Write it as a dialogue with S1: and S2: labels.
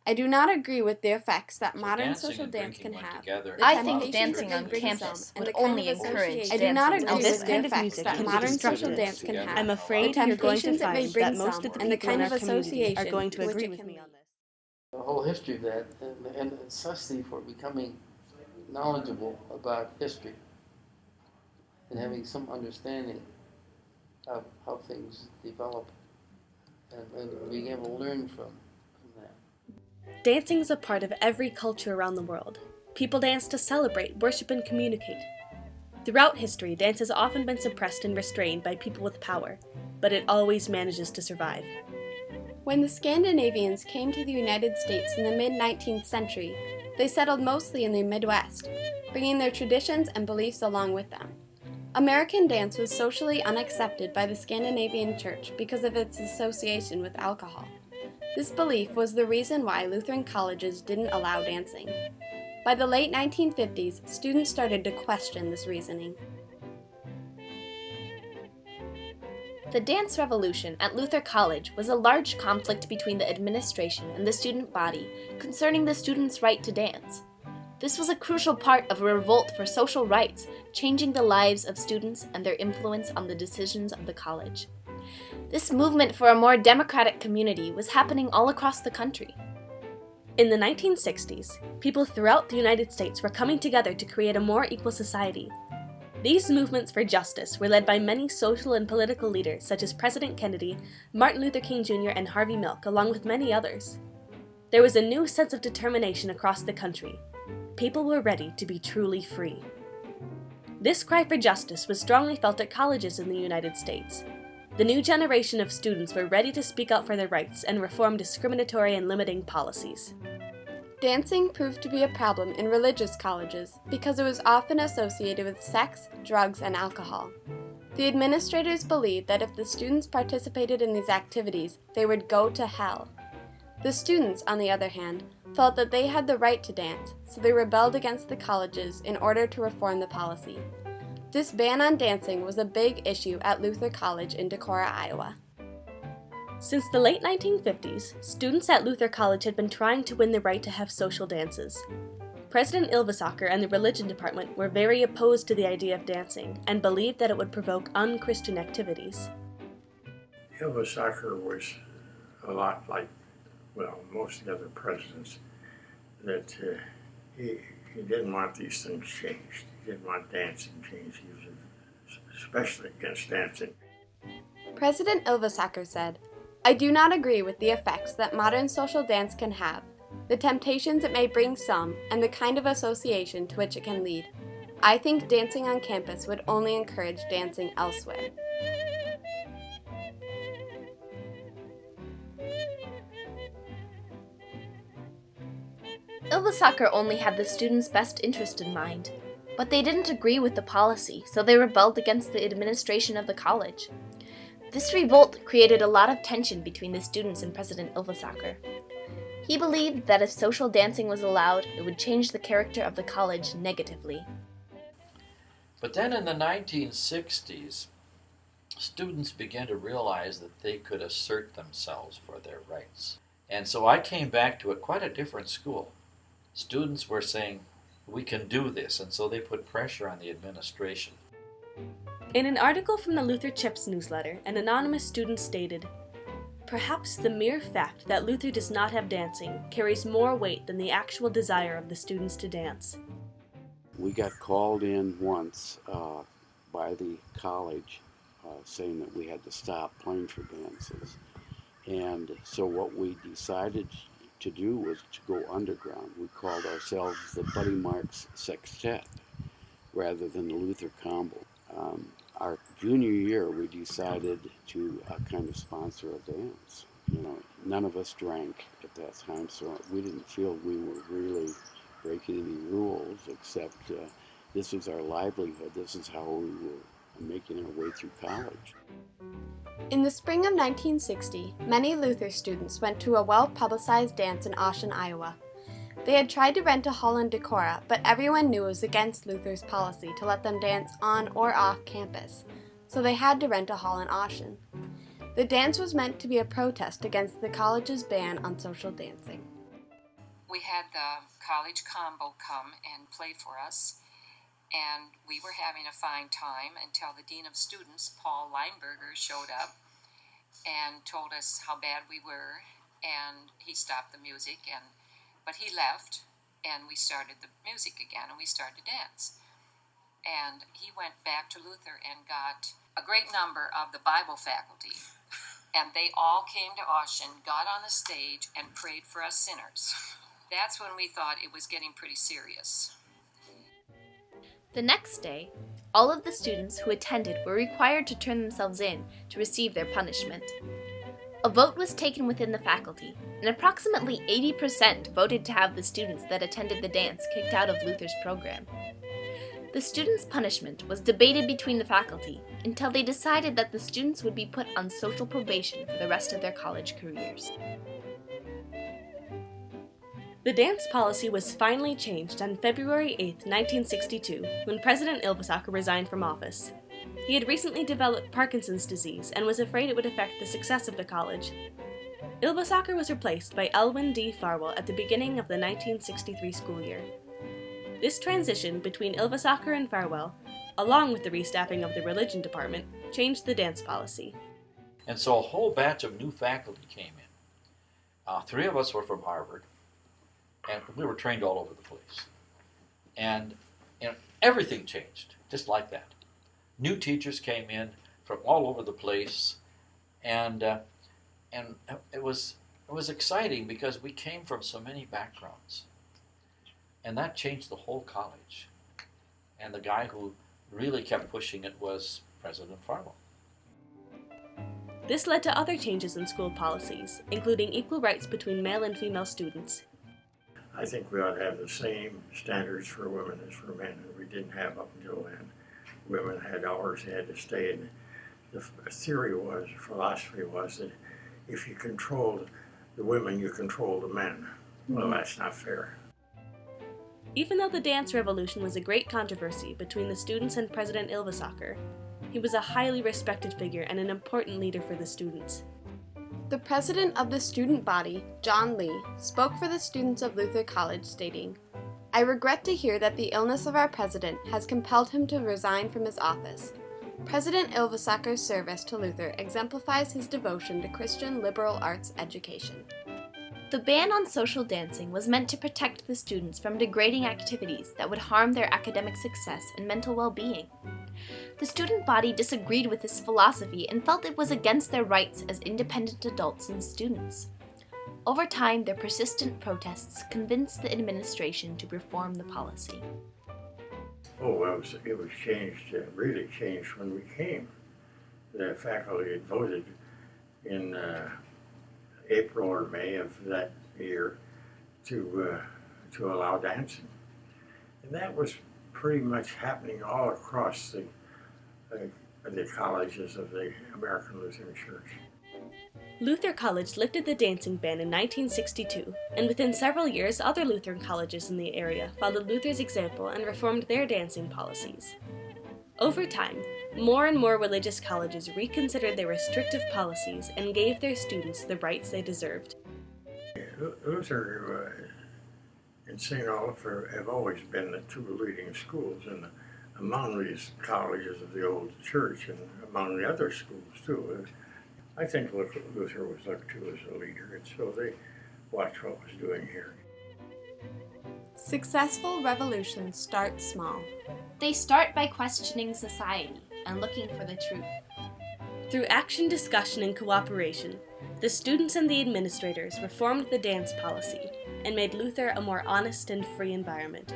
S1: I do not agree with the effects that
S2: So
S1: modern
S2: dancing
S1: social
S2: and
S1: dance
S2: drinking
S1: can
S2: went
S1: have.
S2: together.
S1: The
S3: I think
S1: temptations
S3: dancing
S1: it
S3: on
S1: may bring
S3: campus
S1: some, and
S3: would
S1: the kind
S3: only
S1: of
S3: encourage
S1: association I do not
S3: dancing
S1: agree
S3: of
S1: with
S3: this
S1: the
S3: kind of
S1: effects
S3: music
S1: that
S3: can be
S1: modern social
S3: destructive.
S1: dance can have.
S4: I'm
S1: The
S4: afraid you're going to
S1: temptations it may
S4: find
S1: bring
S4: that most
S1: some,
S4: of the
S1: and the
S4: people in
S1: kind
S4: our
S1: of
S4: community are
S1: association
S4: going to
S1: to which
S4: agree
S1: it
S4: with
S1: can
S4: me on
S1: lead.
S4: this.
S5: The whole history of that and the necessity for becoming knowledgeable about history and having some understanding of how things develop and being able to learn from that.
S4: Dancing is a part of every culture around the world. People dance to celebrate, worship, and communicate. Throughout history, dance has often been suppressed and restrained by people with power, but it always manages to survive.
S1: When the Scandinavians came to the United States in the mid-19th century, they settled mostly in the Midwest, bringing their traditions and beliefs along with them. American dance was socially unaccepted by the Scandinavian church because of its association with alcohol. This belief was the reason why Lutheran colleges didn't allow dancing. By the late 1950s, students started to question this reasoning.
S3: The dance revolution at Luther College was a large conflict between the administration and the student body concerning the students' right to dance. This was a crucial part of a revolt for social rights, changing the lives of students and their influence on the decisions of the college. This movement for a more democratic community was happening all across the country.
S4: In the 1960s, people throughout the United States were coming together to create a more equal society. These movements for justice were led by many social and political leaders such as President Kennedy, Martin Luther King Jr., and Harvey Milk, along with many others. There was a new sense of determination across the country. People were ready to be truly free. This cry for justice was strongly felt at colleges in the United States. The new generation of students were ready to speak out for their rights and reform discriminatory and limiting policies.
S1: Dancing proved to be a problem in religious colleges because it was often associated with sex, drugs, and alcohol. The administrators believed that if the students participated in these activities, they would go to hell. The students, on the other hand, felt that they had the right to dance, so they rebelled against the colleges in order to reform the policy. This ban on dancing was a big issue at Luther College in Decorah, Iowa.
S4: Since the late 1950s, students at Luther College had been trying to win the right to have social dances. President Ylvisaker and the religion department were very opposed to the idea of dancing and believed that it would provoke un-Christian activities.
S6: Ylvisaker was a lot like, well, most of the other presidents, that he didn't want these things changed. He didn't want dancing changed. He was especially against dancing.
S1: President Ylvisaker said, "I do not agree with the effects that modern social dance can have, the temptations it may bring some, and the kind of association to which it can lead. I think dancing on campus would only encourage dancing elsewhere."
S3: Ylvisaker only had the students' best interest in mind, but they didn't agree with the policy, so they rebelled against the administration of the college. This revolt created a lot of tension between the students and President Ylvisaker. He believed that if social dancing was allowed, it would change the character of the college negatively.
S2: But then in the 1960s, students began to realize that they could assert themselves for their rights. And so I came back to quite a different school. Students were saying, we can do this, and so they put pressure on the administration.
S4: In an article from the Luther Chips newsletter, an anonymous student stated, "Perhaps the mere fact that Luther does not have dancing carries more weight than the actual desire of the students to dance."
S7: We got called in once by the college saying that we had to stop playing for dances. And so what we decided to do was to go underground. We called ourselves the Buddy Marks Sextet rather than the Luther Combo. Our junior year, we decided to kind of sponsor a dance. You know, none of us drank at that time, so we didn't feel we were really breaking any rules, except this was our livelihood. This is how we were making our way through college.
S1: In the spring of 1960, many Luther students went to a well-publicized dance in Oshen, Iowa. They had tried to rent a hall in Decorah, but everyone knew it was against Luther's policy to let them dance on or off campus, so they had to rent a hall in Oshen. The dance was meant to be a protest against the college's ban on social dancing.
S8: we had the college combo come and play for us, and we were having a fine time until the Dean of Students, Paul Lineberger, showed up and told us how bad we were, and he stopped the music, but he left, and we started the music again, and we started to dance. And he went back to Luther and got a great number of the Bible faculty, and they all came to Austin, got on the stage, and prayed for us sinners. That's when we thought it was getting pretty serious.
S3: The next day, all of the students who attended were required to turn themselves in to receive their punishment. A vote was taken within the faculty, and approximately 80% voted to have the students that attended the dance kicked out of Luther's program. The students' punishment was debated between the faculty until they decided that the students would be put on social probation for the rest of their college careers.
S4: The dance policy was finally changed on February 8, 1962, when President Ylvisaker resigned from office. He had recently developed Parkinson's disease and was afraid it would affect the success of the college. Ylvisaker was replaced by Elwyn D. Farwell at the beginning of the 1963 school year. This transition between Ylvisaker and Farwell, along with the restaffing of the religion department, changed the dance policy.
S2: And so a whole batch of new faculty came in. 3 of us were from Harvard, and we were trained all over the place. And everything changed, just like that. New teachers came in from all over the place, and it was exciting because we came from so many backgrounds. And that changed the whole college. And the guy who really kept pushing it was President Farwell.
S4: This led to other changes in school policies, including equal rights between male and female students.
S6: I think we ought to have the same standards for women as for men, and we didn't have up until then. Women had hours they had to stay, and the philosophy was that if you controlled the women, you controlled the men. Well, that's not fair.
S4: Even though the dance revolution was a great controversy between the students and President Ylvisaker, he was a highly respected figure and an important leader for the students.
S1: The president of the student body, John Lee, spoke for the students of Luther College, stating, "I regret to hear that the illness of our president has compelled him to resign from his office. President Ylvisaker's service to Luther exemplifies his devotion to Christian liberal arts education."
S3: The ban on social dancing was meant to protect the students from degrading activities that would harm their academic success and mental well-being. The student body disagreed with this philosophy and felt it was against their rights as independent adults and students. Over time, their persistent protests convinced the administration to reform the policy.
S6: Oh, well, it was changed, really changed when we came. The faculty had voted in April or May of that year to allow dancing. And that was pretty much happening all across the colleges of the American Lutheran Church.
S4: Luther College lifted the dancing ban in 1962, and within several years other Lutheran colleges in the area followed Luther's example and reformed their dancing policies. Over time, more and more religious colleges reconsidered their restrictive policies and gave their students the rights they deserved.
S6: Luther and St. Oliver have always been the 2 leading schools among these colleges of the old church and among the other schools too. I think Luther was looked to as a leader, and so they watched what was doing here.
S1: Successful revolutions start small.
S3: They start by questioning society and looking for the truth.
S4: Through action, discussion, and cooperation, the students and the administrators reformed the dance policy and made Luther a more honest and free environment.